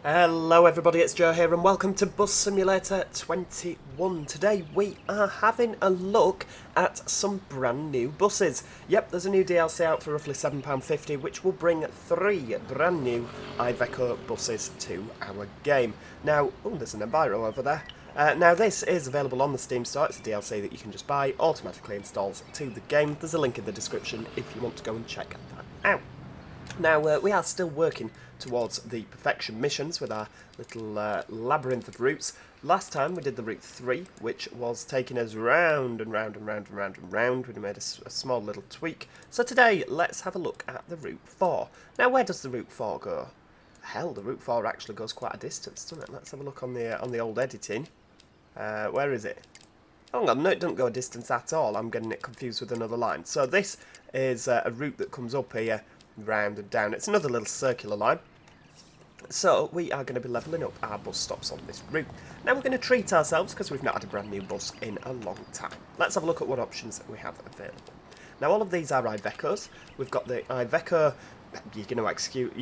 Hello everybody, it's Joe here and welcome to Bus Simulator 21. Today we are having a look at some brand new buses. Yep, there's a new DLC out for roughly £7.50 which will bring 3 brand new IVECO buses to our game. Now, oh, there's an Enviro over there. Now this is available on the Steam store. It's a DLC that you can just buy, automatically installs to the game. There's a link in the description if you want to go and check that out. Now, we are still working towards the perfection missions with our little labyrinth of routes. Last time we did the route 3, which was taking us round and round and round and round and round. We made a small little tweak. So today, let's have a look at the route 4. Now, where does the route 4 go? Hell, the route 4 actually goes quite a distance, doesn't it? Let's have a look on the old editing. Where is it? Oh, no, it doesn't go a distance at all. I'm getting it confused with another line. So this is a route that comes up here, round and down. It's another little circular line. So we are going to be levelling up our bus stops on this route. Now we're going to treat ourselves because we've not had a brand new bus in a long time. Let's have a look at what options we have available. Now all of these are IVECOs. We've got the IVECO, you're going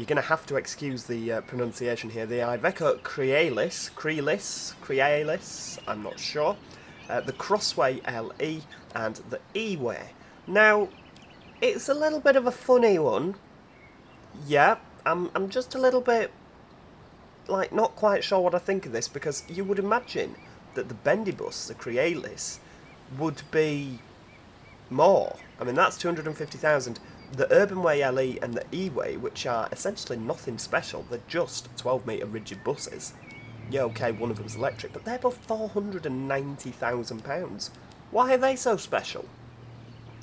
to have to excuse the pronunciation here, the IVECO Crealis, I'm not sure, the Crossway LE and the E-Way. Now it's a little bit of a funny one. Yeah, I'm just a little bit, like, not quite sure what I think of this, because you would imagine that the bendy bus, the Crealis, would be more. I mean, that's 250,000. The Urban Way LE and the E-Way, which are essentially nothing special, they're just 12-metre rigid buses. Yeah, okay, one of them's electric, but they're both £490,000. Why are they so special?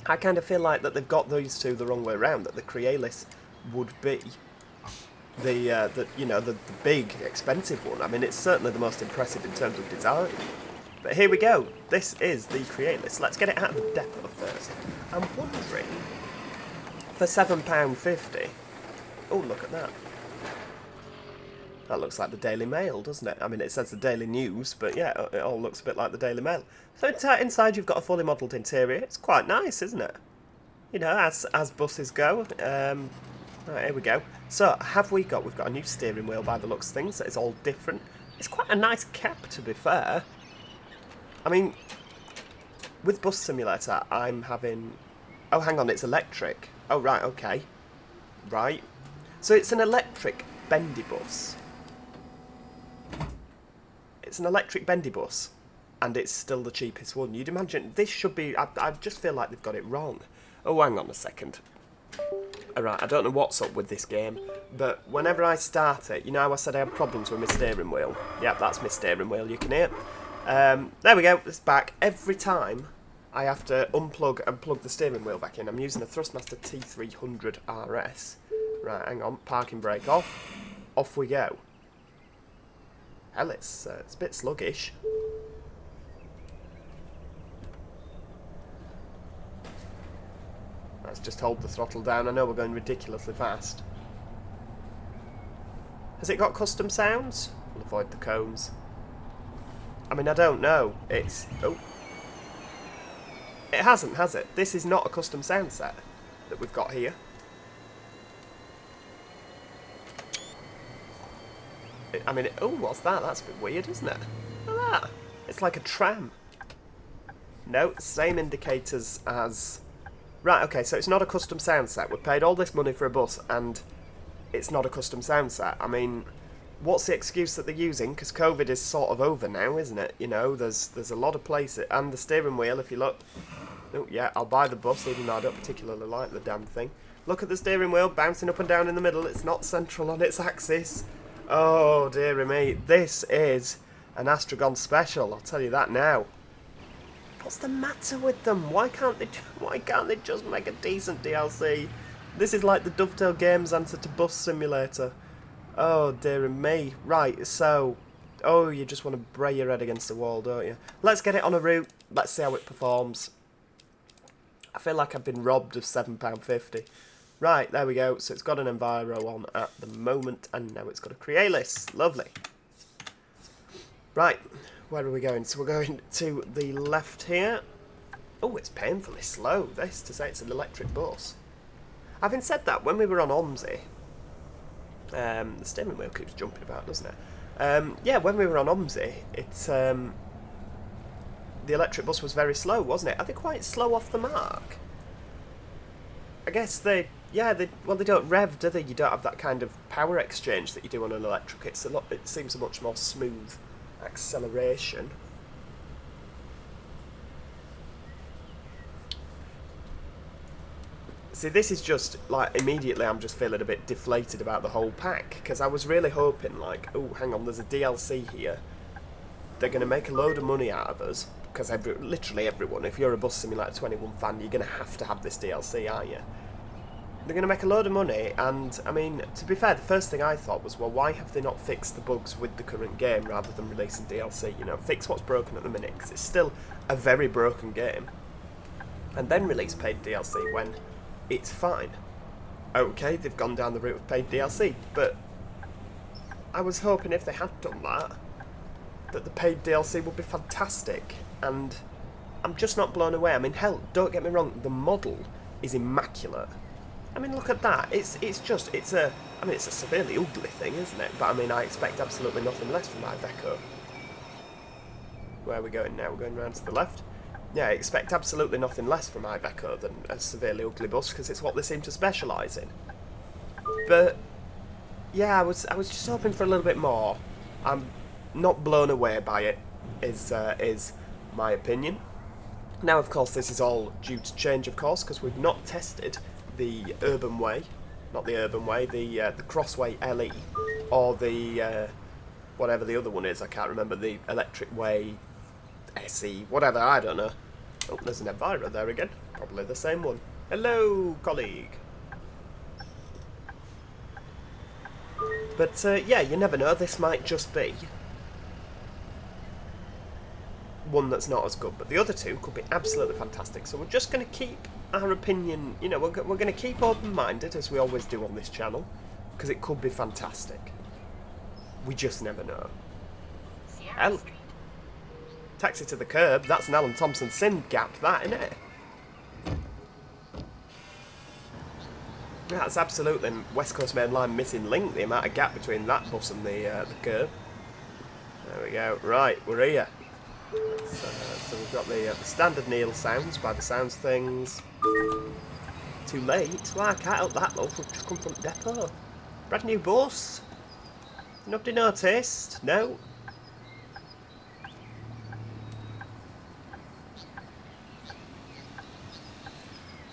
I kind of feel like that they've got these two the wrong way around, that the Crealis would be the big, expensive one. I mean, it's certainly the most impressive in terms of design. But here we go. This is the Crealis. Let's get it out of the depot first. I'm wondering, for £7.50... Oh, look at that. That looks like the Daily Mail, doesn't it? I mean, it says the Daily News, but yeah, it all looks a bit like the Daily Mail. So inside you've got a fully modelled interior. It's quite nice, isn't it? You know, as buses go. Right, here we go. So, we've got a new steering wheel by the looks of things. It's all different. It's quite a nice cap, to be fair. I mean, with Bus Simulator, I'm having... Oh, hang on, it's electric. Oh, right, okay. Right. So it's an electric bendy bus. It's an electric bendy bus, and it's still the cheapest one. You'd imagine this should be... I just feel like they've got it wrong. Oh, hang on a second. Alright, I don't know what's up with this game, but whenever I start it, you know how I said I had problems with my steering wheel? Yep, that's my steering wheel, you can hear. There we go, it's back. Every time I have to unplug and plug the steering wheel back in. I'm using a Thrustmaster T300 RS. Right, hang on, parking brake off. Off we go. Hell, it's a bit sluggish. Let's just hold the throttle down. I know we're going ridiculously fast. Has it got custom sounds? We'll avoid the cones. I mean, I don't know. It's... Oh. It hasn't, has it? This is not a custom sound set that we've got here. I mean, oh, what's that? That's a bit weird, isn't it? Look at that. It's like a tram. No, same indicators as... Right, okay, so it's not a custom sound set. We've paid all this money for a bus, and it's not a custom sound set. I mean, what's the excuse that they're using? Because COVID is sort of over now, isn't it? You know, there's a lot of places. And the steering wheel, if you look... Oh, yeah, I'll buy the bus, even though I don't particularly like the damn thing. Look at the steering wheel, bouncing up and down in the middle. It's not central on its axis. Oh, dearie me. This is an Astragon special, I'll tell you that now. What's the matter with them? Why can't they just make a decent DLC? This is like the Dovetail Games answer to Bus Simulator. Oh, dearie me. Right, so... Oh, you just want to bray your head against the wall, don't you? Let's get it on a route. Let's see how it performs. I feel like I've been robbed of £7.50. Right, there we go. So it's got an Enviro on at the moment, and now it's got a Crealis. Lovely. Right. Where are we going? So we're going to the left here. Oh, it's painfully slow, this, to say it's an electric bus. Having said that, when we were on OMSI, The steering wheel keeps jumping about, doesn't it? Yeah, when we were on OMSI, it's the electric bus was very slow, wasn't it? Are they quite slow off the mark? I guess they don't rev, do they? You don't have that kind of power exchange that you do on an electric. It seems a much more smooth acceleration. See, this is just, like, immediately I'm just feeling a bit deflated about the whole pack, because I was really hoping, like, oh, hang on, there's a DLC here. They're going to make a load of money out of us, because literally everyone, if you're a Bus Simulator 21 fan, you're going to have this DLC, aren't you? They're going to make a load of money, and, I mean, to be fair, the first thing I thought was, well, why have they not fixed the bugs with the current game rather than releasing DLC? You know, fix what's broken at the minute, because it's still a very broken game. And then release paid DLC when it's fine. Okay, they've gone down the route of paid DLC, but I was hoping if they had done that the paid DLC would be fantastic, and I'm just not blown away. I mean, hell, don't get me wrong, the model is immaculate. I mean, look at that. It's a severely ugly thing, isn't it? But I mean, I expect absolutely nothing less from IVECO. Where are we going now? We're going round to the left. Yeah, I expect absolutely nothing less from IVECO than a severely ugly bus, because it's what they seem to specialise in. But yeah, I was just hoping for a little bit more. I'm not blown away by it, is my opinion. Now, of course, this is all due to change, of course, because we've not tested the Urban Way, not the Urban Way, the Crossway LE, or the whatever the other one is. I can't remember, the Electric Way SE, whatever, I don't know. Oh, there's an Elvira there again. Probably the same one. Hello, colleague. But, yeah, you never know. This might just be one that's not as good. But the other two could be absolutely fantastic. So we're just going to keep our opinion, you know, we're going to keep open-minded, as we always do on this channel, because it could be fantastic. We just never know. Taxi to the curb, that's an Alan Thompson sim gap, that, isn't it? That's absolutely West Coast Main Line missing link, the amount of gap between that bus and the curb. There we go. Right, we're here. So we've got the standard Neil sounds by the sounds things. Too late? Well, I can't help that, love. We've just come from the depot. Brand new bus. Nobody noticed? No.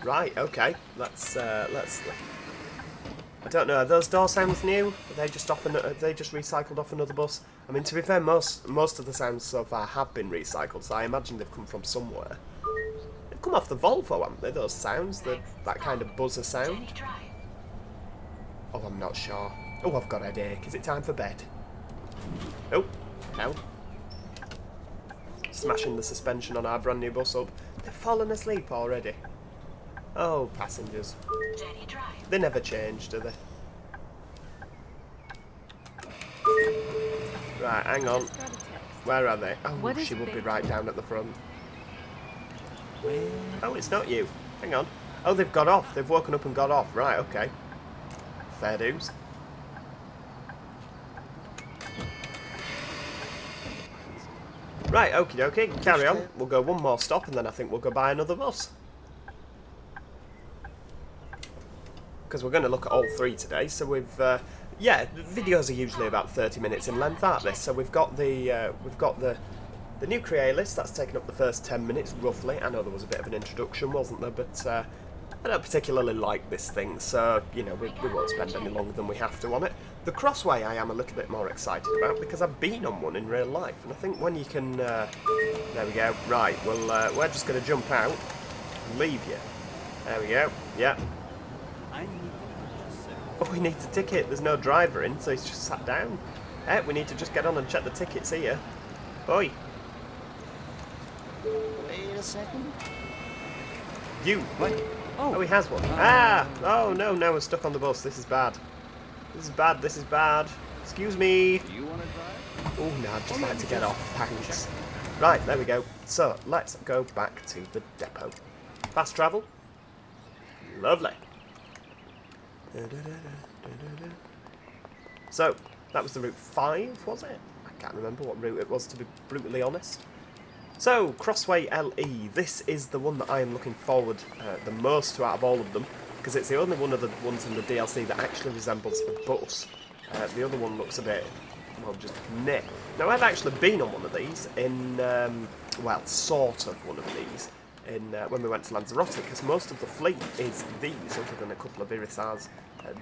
Right, okay. Let's. I don't know. Are those door sounds new? Are they just recycled off another bus? I mean, to be fair, most of the sounds so far have been recycled, so I imagine they've come from somewhere. They've come off the Volvo, haven't they? Those sounds, that kind of buzzer sound. Oh, I'm not sure. Oh, I've got a headache. Is it time for bed? Oh, no. Smashing the suspension on our brand new bus up. They've fallen asleep already. Oh, passengers. They never change, do they? Right, hang on. Where are they? Oh, she would be right down at the front. Oh, it's not you. Hang on. Oh, they've got off. They've woken up and got off. Right, okay. Fair dues. Right, okie dokie. Carry on. We'll go one more stop and then I think we'll go buy another bus. Because we're going to look at all three today, so we've, yeah, videos are usually about 30 minutes in length, aren't they? So we've got the new Crealis, that's taken up the first 10 minutes, roughly. I know there was a bit of an introduction, wasn't there, but I don't particularly like this thing, so, you know, we won't spend any longer than we have to on it. The Crossway I am a little bit more excited about, because I've been on one in real life, and I think when you can, there we go, right, well, we're just going to jump out and leave you. There we go, yeah. Oh, he needs a ticket. There's no driver in, so he's just sat down. We need to just get on and check the tickets here. Oi. Wait a second. You. What? Oh, he has one. Ah! Oh, no, we're stuck on the bus. This is bad. This is bad, this is bad. Excuse me. Do you want to drive? Oh, no, I'd just like to get off. Thanks. Right, there we go. So, let's go back to the depot. Fast travel. Lovely. So, that was the Route 5, was it? I can't remember what route it was, to be brutally honest. So, Crossway LE, this is the one that I am looking forward the most to out of all of them, because it's the only one of the ones in the DLC that actually resembles a bus. The other one looks a bit, well, just meh. Now, I've actually been on one of these in, well, sort of one of these, in when we went to Lanzarote, because most of the fleet is these, other than a couple of Irisars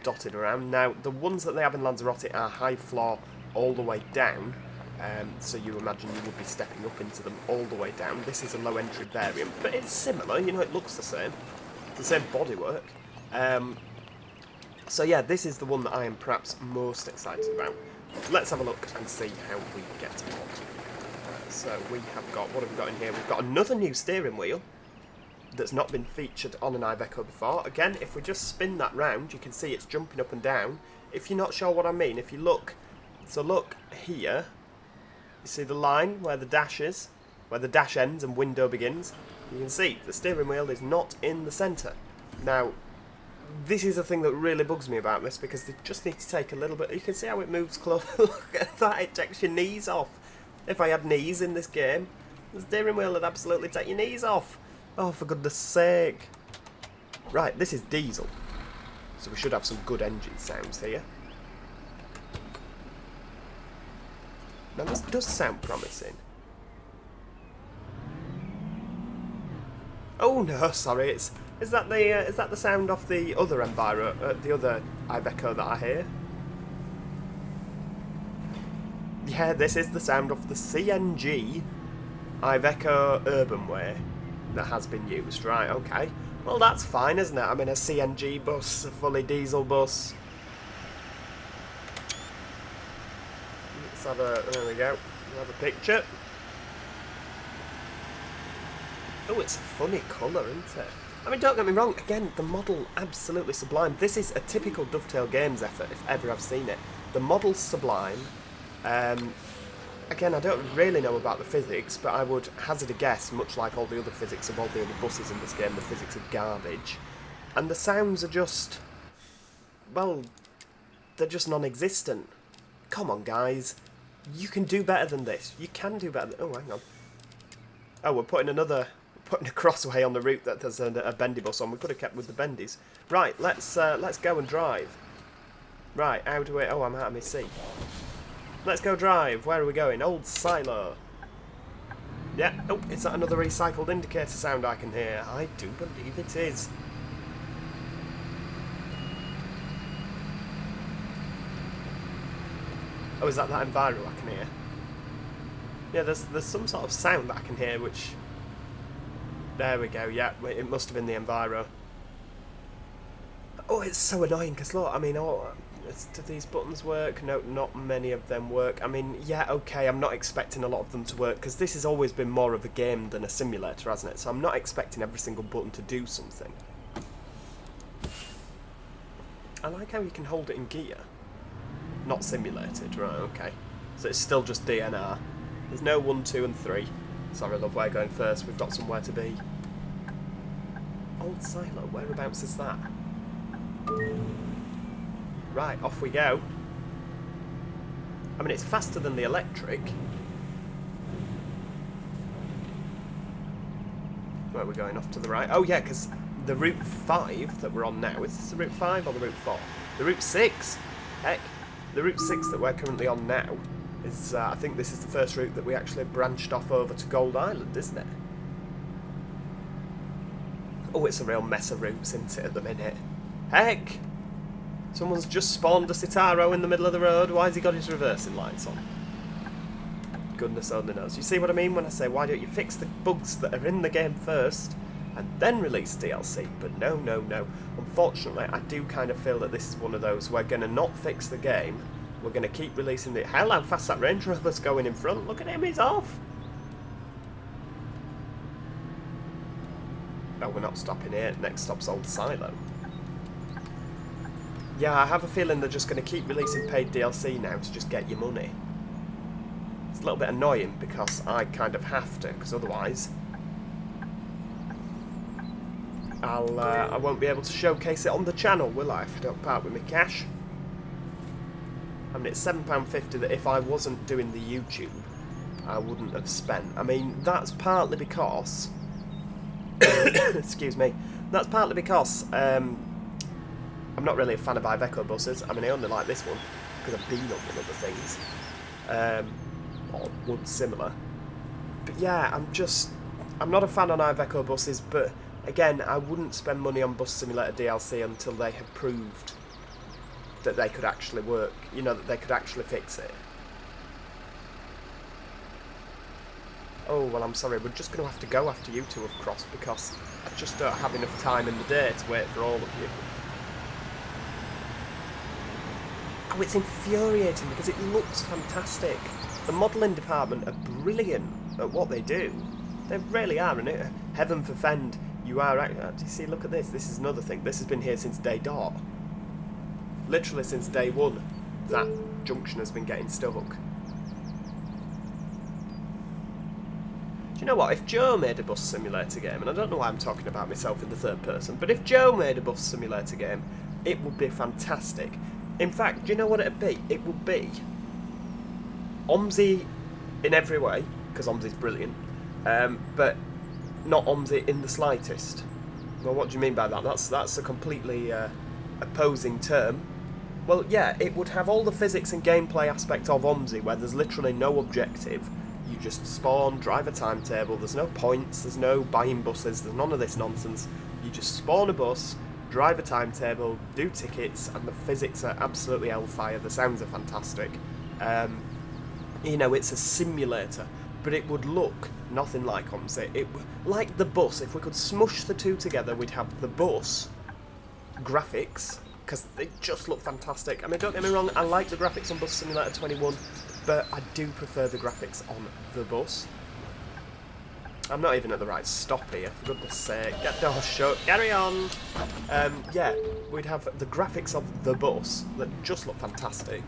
dotted around. Now, the ones that they have in Lanzarote are high floor all the way down, so you imagine you would be stepping up into them all the way down. This is a low entry variant, but it's similar, you know, it looks the same. It's the same bodywork. So yeah, this is the one that I am perhaps most excited about. Let's have a look and see how we get on. So we have got, what have we got in here? We've got another new steering wheel that's not been featured on an IVECO before. Again, if we just spin that round, you can see it's jumping up and down. If you're not sure what I mean, if you look, so look here, you see the line where the dash is, where the dash ends and window begins. You can see the steering wheel is not in the centre. Now, this is the thing that really bugs me about this, because they just need to take a little bit. You can see how it moves close. Look at that, it takes your knees off. If I had knees in this game, the steering wheel would absolutely take your knees off. Oh, for goodness sake. Right, this is diesel, so we should have some good engine sounds here. Now this does sound promising. Oh no, sorry, is that the sound off the other Enviro, the other IVECO that I hear? Yeah, this is the sound of the CNG IVECO Urban Way that has been used. Right, okay. Well, that's fine, isn't it? I mean, a CNG bus, a fully diesel bus. Let's have a, there we go. We'll have a picture. Oh, it's a funny colour, isn't it? I mean, don't get me wrong, again, the model, absolutely sublime. This is a typical Dovetail Games effort, if ever I've seen it. The model's sublime. Again, I don't really know about the physics, but I would hazard a guess, much like all the other physics of all the other buses in this game, the physics are garbage. And the sounds are just, well, they're just non-existent. Come on, guys. You can do better than this. You can do better than... Oh, hang on. Oh, we're putting a crossway on the route that there's a bendy bus on. We could have kept with the bendies. Right, let's go and drive. Right, how do we... Oh, I'm out of my seat. Let's go drive. Where are we going? Old Silo. Yeah. Oh, is that another recycled indicator sound I can hear? I do believe it is. Oh, is that Enviro I can hear? Yeah, there's some sort of sound that I can hear, which... There we go, yeah, it must have been the Enviro. Oh, it's so annoying, because look, I mean, do these buttons work? No, not many of them work. I mean, yeah, okay, I'm not expecting a lot of them to work, because this has always been more of a game than a simulator, hasn't it? So I'm not expecting every single button to do something. I like how you can hold it in gear. Not simulated, right, okay. So it's still just DNR. There's no 1, 2 and 3. Sorry, love, we're going first. We've got somewhere to be. Old Silo, whereabouts is that? Right, off we go. I mean, it's faster than the electric. Where are we going? Off to the right? Oh, yeah, because the Route 5 that we're on now, is this the Route 5 or the Route 4? The Route 6! Heck, the Route 6 that we're currently on now is, I think this is the first route that we actually branched off over to Gold Island, isn't it? Oh, it's a real mess of routes, isn't it, at the minute? Heck! Someone's just spawned a Citaro in the middle of the road. Why has he got his reversing lights on? Goodness only knows. You see what I mean when I say, why don't you fix the bugs that are in the game first and then release DLC? But no, no, no. Unfortunately, I do kind of feel that this is one of those. We're going to not fix the game. We're going to keep releasing the... Hell, how fast that Range Rover's going in front. Look at him, he's off. Oh, we're not stopping here. Next stop's Old Silo. Yeah, I have a feeling they're just going to keep releasing paid DLC now to just get your money. It's a little bit annoying because I kind of have to, because otherwise I won't be able to showcase it on the channel, will I, if I don't part with my cash? I mean, it's £7.50 that if I wasn't doing the YouTube, I wouldn't have spent. I mean, that's partly because... excuse me. That's partly because I'm not really a fan of IVECO buses. I mean, I only like this one because I've been on one of the things. Or one similar. But yeah, I'm not a fan on IVECO buses, but again, I wouldn't spend money on Bus Simulator DLC until they had proved that they could actually work, you know, that they could actually fix it. Oh, well, I'm sorry, we're just going to have to go after you two have crossed because I just don't have enough time in the day to wait for all of you. Oh, it's infuriating because it looks fantastic. The modelling department are brilliant at what they do. They really are, and heaven forfend you are... Do you see, look at this. This is another thing. This has been here since day dot. Literally since day one, that junction has been getting stuck. Do you know what? If Joe made a bus simulator game, and I don't know why I'm talking about myself in the third person, but if Joe made a bus simulator game, it would be fantastic. In fact, do you know what it'd be? It would be OMSI in every way, because OMSI's brilliant, but not OMSI in the slightest. Well, what do you mean by that? That's a completely opposing term. Well, yeah, it would have all the physics and gameplay aspect of OMSI, where there's literally no objective. You just spawn, drive a timetable, there's no points, there's no buying buses, there's none of this nonsense. You just spawn a bus, drive a timetable, do tickets, and the physics are absolutely hellfire. The sounds are fantastic. You know, it's a simulator, but it would look nothing like OMSI. Like the bus, if we could smush the two together, we'd have the bus graphics, because they just look fantastic. I mean, don't get me wrong, I like the graphics on Bus Simulator 21, but I do prefer the graphics on the bus. I'm not even at the right stop here, for goodness sake. Get door shut, carry on! Yeah, we'd have the graphics of the bus that just look fantastic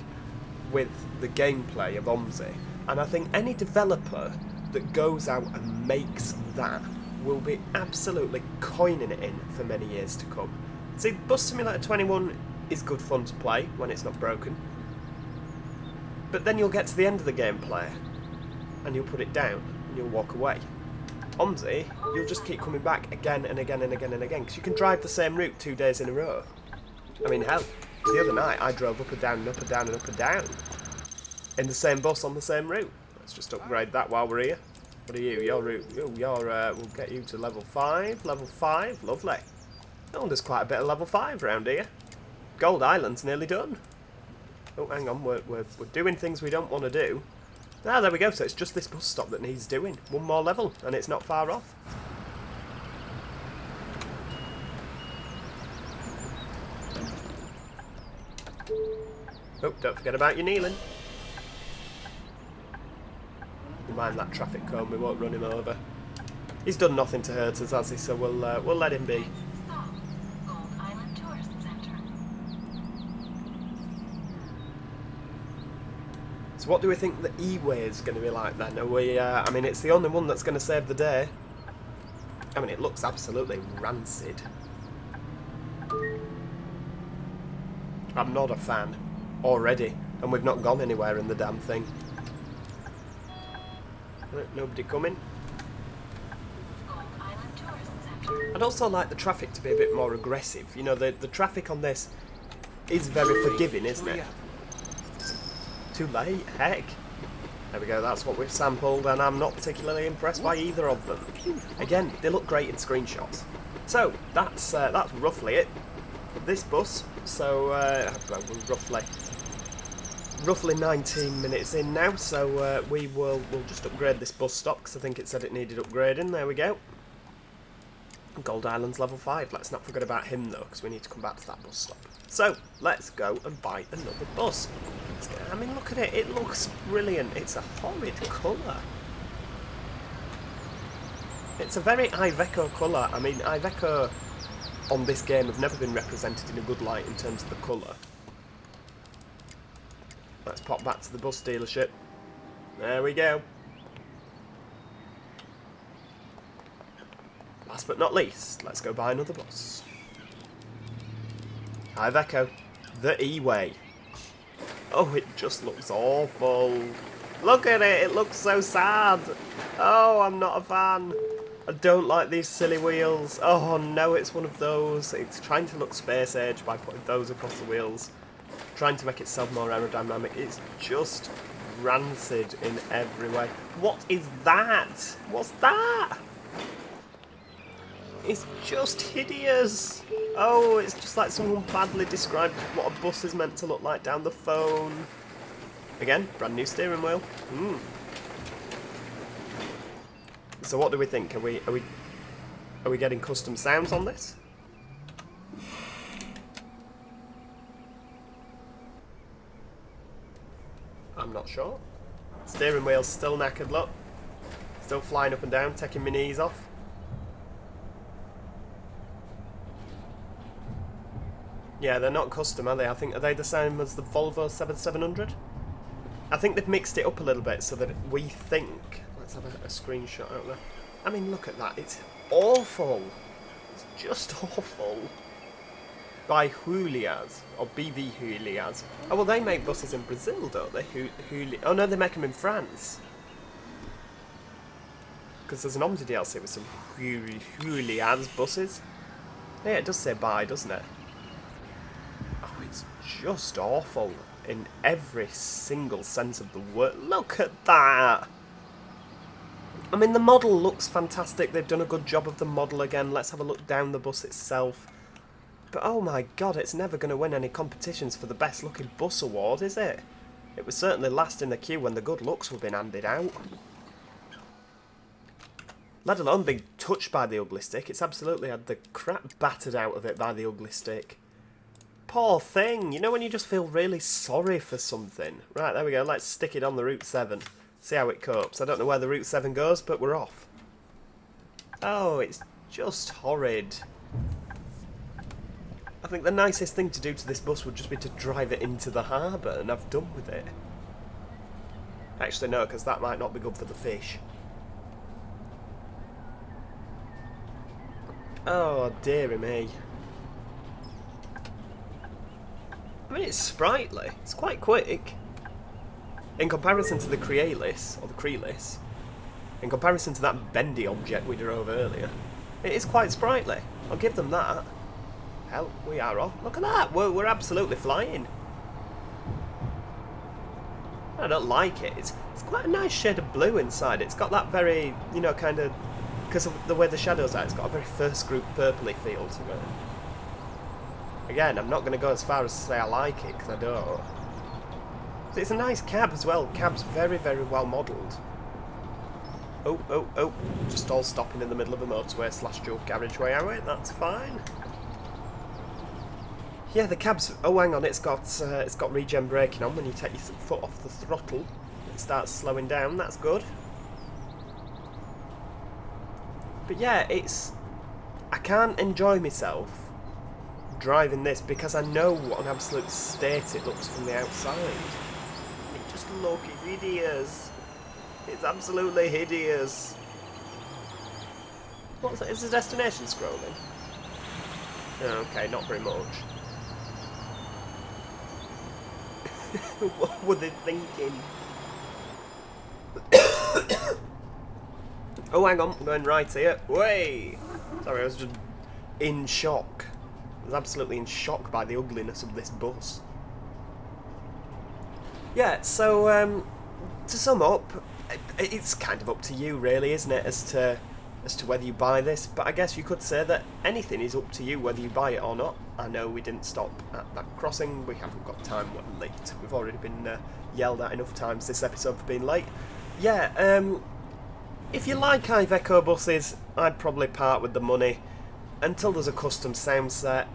with the gameplay of OMSI. And I think any developer that goes out and makes that will be absolutely coining it in for many years to come. See, Bus Simulator 21 is good fun to play when it's not broken. But then you'll get to the end of the gameplay and you'll put it down and you'll walk away. OMSI, you'll just keep coming back again and again and again and again because you can drive the same route 2 days in a row. I mean, hell, the other night I drove up and down and up and down and up and down in the same bus on the same route. Let's just upgrade that while we're here. What are you? Your route? We'll get you to level 5. Level 5, lovely. Oh, there's quite a bit of level 5 around here. Gold Island's nearly done. Oh, hang on, we're doing things we don't want to do. Ah, there we go, so it's just this bus stop that needs doing. One more level, and it's not far off. Oh, don't forget about your kneeling. Mind that traffic cone, we won't run him over. He's done nothing to hurt us, has he? So we'll let him be. So what do we think the E-Way is going to be like then? Are we? I mean, it's the only one that's going to save the day. I mean, it looks absolutely rancid. I'm not a fan already, and we've not gone anywhere in the damn thing. Nobody coming. I'd also like the traffic to be a bit more aggressive. You know, the traffic on this is very forgiving, isn't it? Too late, heck. There we go, that's what we've sampled, and I'm not particularly impressed by either of them. Again, they look great in screenshots. So, that's roughly it for this bus. So, well, we're roughly 19 minutes in now, so we'll just upgrade this bus stop, because I think it said it needed upgrading. There we go. Gold Island's level 5. Let's not forget about him, though, because we need to come back to that bus stop. So, let's go and buy another bus. I mean, look at it. It looks brilliant. It's a horrid colour. It's a very IVECO colour. I mean, IVECO on this game have never been represented in a good light in terms of the colour. Let's pop back to the bus dealership. There we go. Last but not least, let's go buy another bus. IVECO, the E-Way. Oh, it just looks awful. Look at it, it looks so sad. Oh, I'm not a fan. I don't like these silly wheels. Oh no, it's one of those. It's trying to look space age by putting those across the wheels. Trying to make itself more aerodynamic. It's just rancid in every way. What is that? What's that? It's just hideous. Oh, it's just like someone badly described what a bus is meant to look like down the phone. Again, brand new steering wheel. So what do we think? Are we getting custom sounds on this? I'm not sure. Steering wheel's still knackered, look. Still flying up and down, taking my knees off. Yeah, they're not custom, are they? I think, are they the same as the Volvo 7700? I think they've mixed it up a little bit so that we think... Let's have a screenshot out there. I mean, look at that. It's awful. It's just awful. By Julias, or BV Julias. Oh, well, they make buses in Brazil, don't they? Oh, no, they make them in France. Because there's an Omni DLC with some Julias buses. Yeah, it does say buy, doesn't it? Oh, it's just awful in every single sense of the word. Look at that! I mean, the model looks fantastic. They've done a good job of the model again. Let's have a look down the bus itself. But oh my god, it's never going to win any competitions for the best looking bus award, is it? It was certainly last in the queue when the good looks were being handed out. Let alone being touched by the ugly stick. It's absolutely had the crap battered out of it by the ugly stick. Poor thing. You know when you just feel really sorry for something? Right, there we go. Let's stick it on the Route 7. See how it copes. I don't know where the Route 7 goes, but we're off. Oh, it's just horrid. I think the nicest thing to do to this bus would just be to drive it into the harbour, and I've done with it. Actually, no, because that might not be good for the fish. Oh, dearie me. I mean, it's sprightly. It's quite quick. In comparison to the Crealis, or the Crealis, in comparison to that bendy object we drove earlier, it is quite sprightly. I'll give them that. Hell, we are off. Look at that. We're absolutely flying. I don't like it. It's quite a nice shade of blue inside. It's got that very, you know, kind of... Because of the way the shadows are, it's got a very first group purpley feel to it. Again, I'm not going to go as far as to say I like it, because I don't. So it's a nice cab as well. Cab's very, very well modelled. Oh, oh, oh. Just all stopping in the middle of a motorway / dual carriageway, are we? That's fine. Yeah, the cab's... Oh, hang on, it's got regen braking on. When you take your foot off the throttle, it starts slowing down. That's good. But yeah, it's... I can't enjoy myself driving this because I know what an absolute state it looks from the outside. It just looks hideous. It's absolutely hideous. What's that? Is the destination scrolling? Oh, okay, not very much. What were they thinking? Oh, hang on, I'm going right here. Way! Sorry, I was just in shock. I was absolutely in shock by the ugliness of this bus. Yeah, so, to sum up, it's kind of up to you, really, isn't it, as to whether you buy this. But I guess you could say that anything is up to you, whether you buy it or not. I know we didn't stop at that crossing. We haven't got time. We're late. We've already been yelled at enough times this episode for being late. Yeah, if you like IVECO buses, I'd probably part with the money until there's a custom sound set.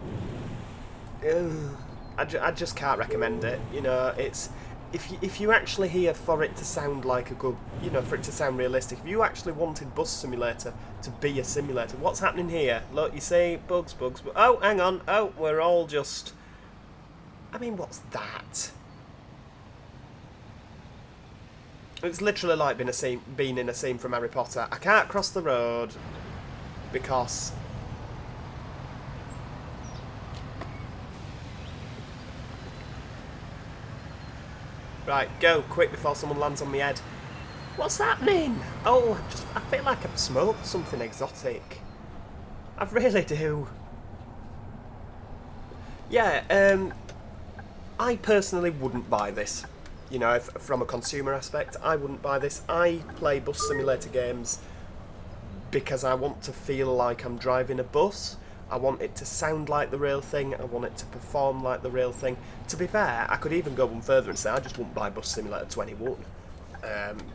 I just can't recommend it. You know, it's... If you're actually here for it to sound like a good, you know, for it to sound realistic, if you actually wanted Bus Simulator to be a simulator, what's happening here? Look, you see, bugs, oh, hang on, oh, we're all just... I mean, what's that? It's literally like being in a scene from Harry Potter. I can't cross the road because... Right, go, quick before someone lands on my head. What's happening? Oh, I feel like I've smoked something exotic. I really do. Yeah, I personally wouldn't buy this. You know, from a consumer aspect, I wouldn't buy this. I play bus simulator games because I want to feel like I'm driving a bus. I want it to sound like the real thing. I want it to perform like the real thing. To be fair, I could even go one further and say I just wouldn't buy Bus Simulator 21.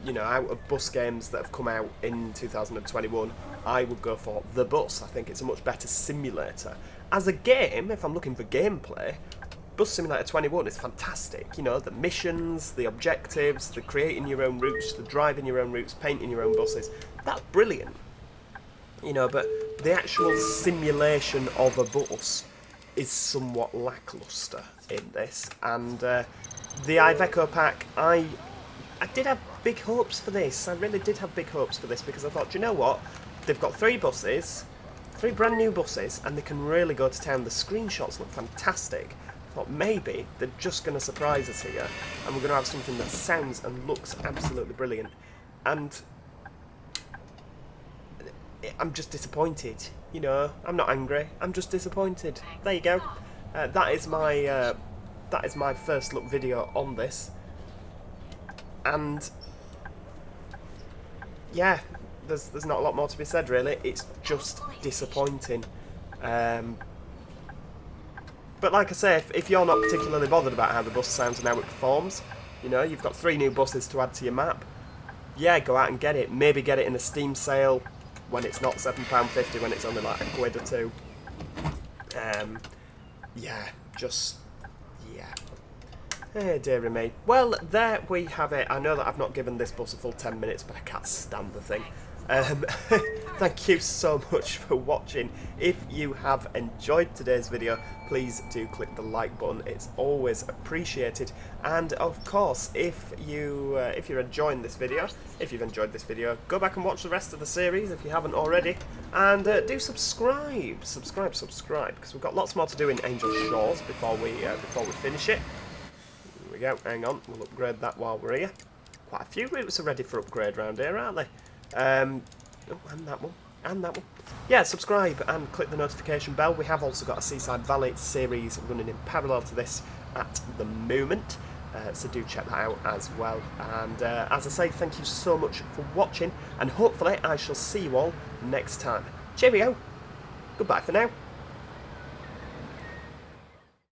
You know, out of bus games that have come out in 2021, I would go for The Bus. I think it's a much better simulator. As a game, if I'm looking for gameplay, Bus Simulator 21 is fantastic. You know, the missions, the objectives, the creating your own routes, the driving your own routes, painting your own buses. That's brilliant. You know, but the actual simulation of a bus is somewhat lackluster in this. And the IVECO pack, I did have big hopes for this. I really did have big hopes for this because I thought, do you know what? They've got 3 buses, 3 brand new buses, and they can really go to town. The screenshots look fantastic. I thought maybe they're just going to surprise us here, and we're going to have something that sounds and looks absolutely brilliant. And I'm just disappointed. You know, I'm not angry. I'm just disappointed. There you go. That is my first look video on this. And yeah, there's not a lot more to be said really. It's just disappointing. But like I say, if you're not particularly bothered about how the bus sounds and how it performs, you know, you've got 3 new buses to add to your map. Yeah, go out and get it. Maybe get it in a Steam sale when it's not £7.50, when it's only like £1 or £2. Yeah, just yeah. Hey, dearie me. Well, there we have it. I know that I've not given this bus a full 10 minutes, but I can't stand the thing. Thank you so much for watching. If you have enjoyed today's video, please do click the like button. It's always appreciated. And of course, if you're enjoying this video, if you've enjoyed this video, go back and watch the rest of the series if you haven't already, and do subscribe, because we've got lots more to do in Angel Shores before we finish it. Here we go. Hang on, we'll upgrade that while we're here. Quite a few routes are ready for upgrade around here, aren't they? Oh, and that one, and that one. Yeah, subscribe and click the notification bell. We have also got a Seaside Valley series running in parallel to this at the moment, so do check that out as well. And as I say, thank you so much for watching, and hopefully I shall see you all next time. Cheerio, goodbye for now.